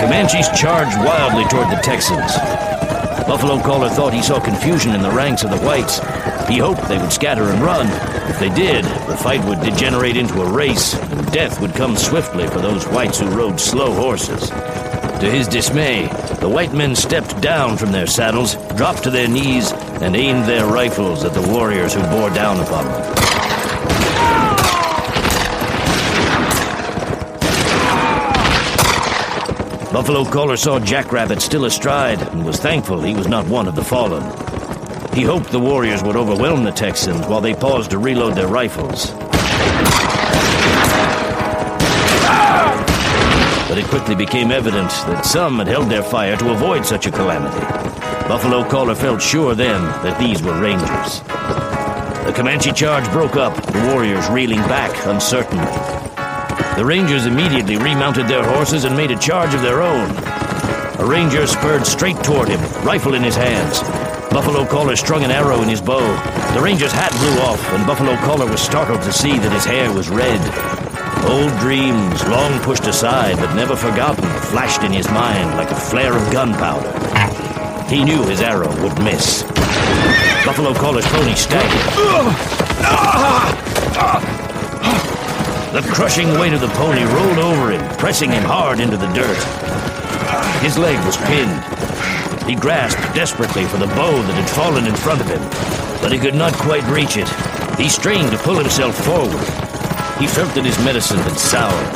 Comanches charged wildly toward the Texans. Buffalo Caller thought he saw confusion in the ranks of the whites. He hoped they would scatter and run. If they did, the fight would degenerate into a race, and death would come swiftly for those whites who rode slow horses. To his dismay, the white men stepped down from their saddles, dropped to their knees, and aimed their rifles at the warriors who bore down upon them. Buffalo Caller saw Jackrabbit still astride and was thankful he was not one of the fallen. He hoped the warriors would overwhelm the Texans while they paused to reload their rifles. But it quickly became evident that some had held their fire to avoid such a calamity. Buffalo Caller felt sure then that these were Rangers. The Comanche charge broke up, the warriors reeling back uncertainly. The Rangers immediately remounted their horses and made a charge of their own. A Ranger spurred straight toward him, rifle in his hands. Buffalo Caller strung an arrow in his bow. The Ranger's hat blew off, and Buffalo Caller was startled to see that his hair was red. Old dreams, long pushed aside but never forgotten, flashed in his mind like a flare of gunpowder. He knew his arrow would miss. Buffalo Caller's pony staggered. The crushing weight of the pony rolled over him, pressing him hard into the dirt. His leg was pinned. He grasped desperately for the bow that had fallen in front of him, but he could not quite reach it. He strained to pull himself forward. He felt that his medicine had soured.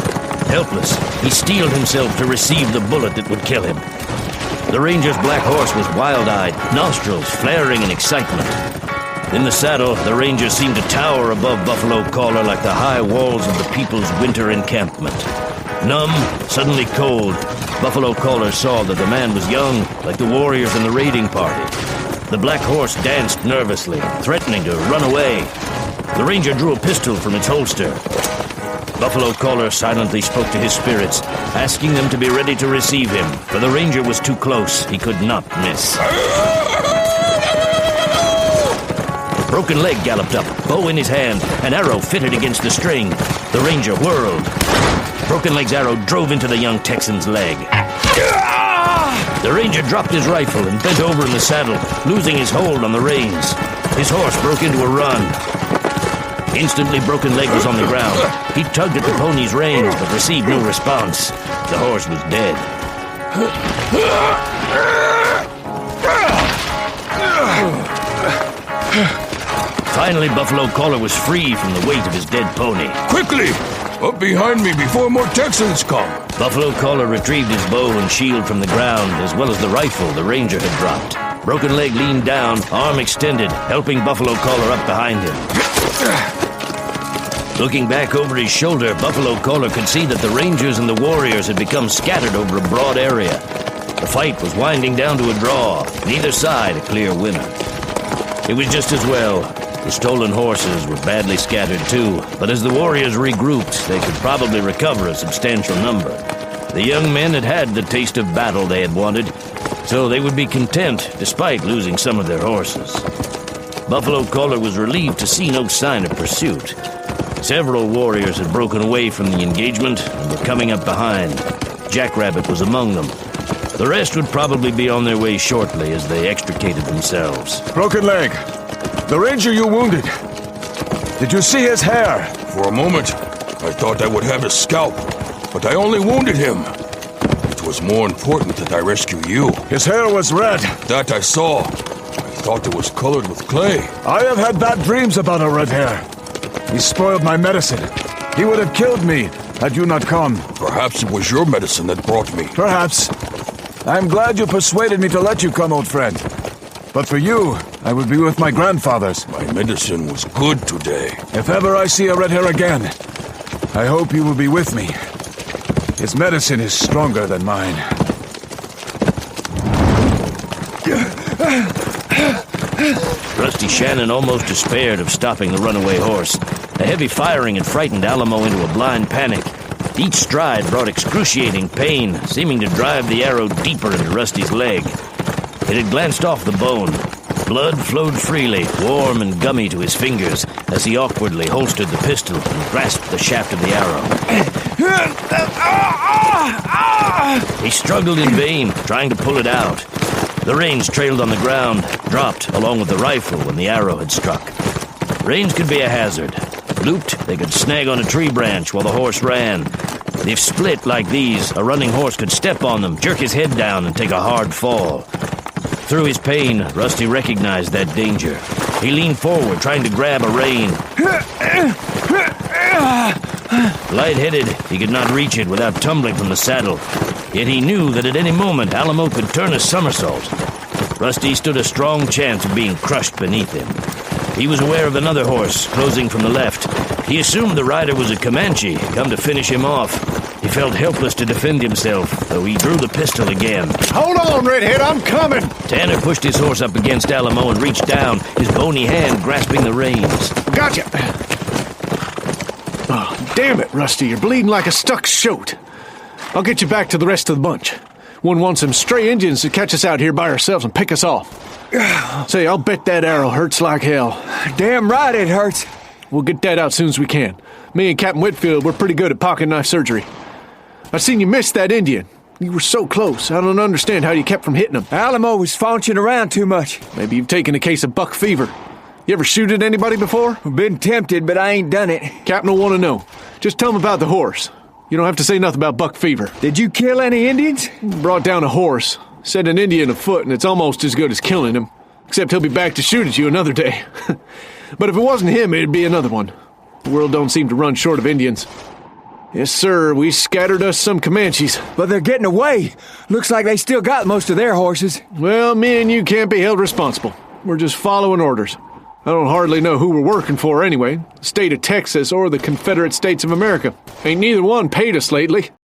Helpless, he steeled himself to receive the bullet that would kill him. The Ranger's black horse was wild-eyed, nostrils flaring in excitement. In the saddle, the Ranger seemed to tower above Buffalo Caller like the high walls of the people's winter encampment. Numb, suddenly cold, Buffalo Caller saw that the man was young, like the warriors in the raiding party. The black horse danced nervously, threatening to run away. The Ranger drew a pistol from its holster. Buffalo Caller silently spoke to his spirits, asking them to be ready to receive him, for the Ranger was too close. He could not miss. Broken Leg galloped up, bow in his hand, an arrow fitted against the string. The Ranger whirled. Broken Leg's arrow drove into the young Texan's leg. The Ranger dropped his rifle and bent over in the saddle, losing his hold on the reins. His horse broke into a run. Instantly, Broken Leg was on the ground. He tugged at the pony's reins, but received no response. The horse was dead. Finally, Buffalo Caller was free from the weight of his dead pony. Quickly! Up behind me before more Texans come! Buffalo Caller retrieved his bow and shield from the ground, as well as the rifle the Ranger had dropped. Broken Leg leaned down, arm extended, helping Buffalo Caller up behind him. Looking back over his shoulder, Buffalo Caller could see that the Rangers and the warriors had become scattered over a broad area. The fight was winding down to a draw, neither side a clear winner. It was just as well. The stolen horses were badly scattered too, but as the warriors regrouped, they could probably recover a substantial number. The young men had had the taste of battle they had wanted, so they would be content despite losing some of their horses. Buffalo Caller was relieved to see no sign of pursuit. Several warriors had broken away from the engagement and were coming up behind. Jackrabbit was among them. The rest would probably be on their way shortly as they extricated themselves. Broken Leg, the Ranger you wounded. Did you see his hair? For a moment, I thought I would have his scalp, but I only wounded him. It was more important that I rescue you. His hair was red. That I saw. I thought it was colored with clay. I have had bad dreams about a red hair. He spoiled my medicine. He would have killed me had you not come. Perhaps it was your medicine that brought me. Perhaps. I'm glad you persuaded me to let you come, old friend. But for you, I would be with my grandfathers. My medicine was good today. If ever I see a red hair again, I hope you will be with me. His medicine is stronger than mine. Rusty Shannon almost despaired of stopping the runaway horse. The heavy firing had frightened Alamo into a blind panic. Each stride brought excruciating pain, seeming to drive the arrow deeper into Rusty's leg. It had glanced off the bone. Blood flowed freely, warm and gummy to his fingers, as he awkwardly holstered the pistol and grasped the shaft of the arrow. He struggled in vain, trying to pull it out. The reins trailed on the ground, dropped along with the rifle when the arrow had struck. Reins could be a hazard. Looped, they could snag on a tree branch while the horse ran. If split like these, a running horse could step on them, jerk his head down, and take a hard fall. Through his pain, Rusty recognized that danger. He leaned forward, trying to grab a rein. Light-headed, he could not reach it without tumbling from the saddle. Yet he knew that at any moment Alamo could turn a somersault. Rusty stood a strong chance of being crushed beneath him. He was aware of another horse closing from the left. He assumed the rider was a Comanche, come to finish him off. He felt helpless to defend himself, though he drew the pistol again. Hold on, Redhead, I'm coming! Tanner pushed his horse up against Alamo and reached down, his bony hand grasping the reins. Gotcha! Oh, damn it, Rusty, you're bleeding like a stuck shoat. I'll get you back to the rest of the bunch. One wants some stray Indians to catch us out here by ourselves and pick us off. Say, I'll bet that arrow hurts like hell. Damn right it hurts. We'll get that out as soon as we can. Me and Captain Whitfield, we're pretty good at pocket knife surgery. I seen you miss that Indian. You were so close. I don't understand how you kept from hitting him. Alamo was faunching around too much. Maybe you've taken a case of buck fever. You ever shoot at anybody before? Been tempted, but I ain't done it. Captain will want to know. Just tell him about the horse. You don't have to say nothing about buck fever. Did you kill any Indians? Brought down a horse. Set an Indian afoot, and it's almost as good as killing him. Except he'll be back to shoot at you another day. But if it wasn't him, it'd be another one. The world don't seem to run short of Indians. Yes, sir, we scattered us some Comanches. But they're getting away. Looks like they still got most of their horses. Well, me and you can't be held responsible. We're just following orders. I don't hardly know who we're working for anyway. The state of Texas or the Confederate States of America. Ain't neither one paid us lately.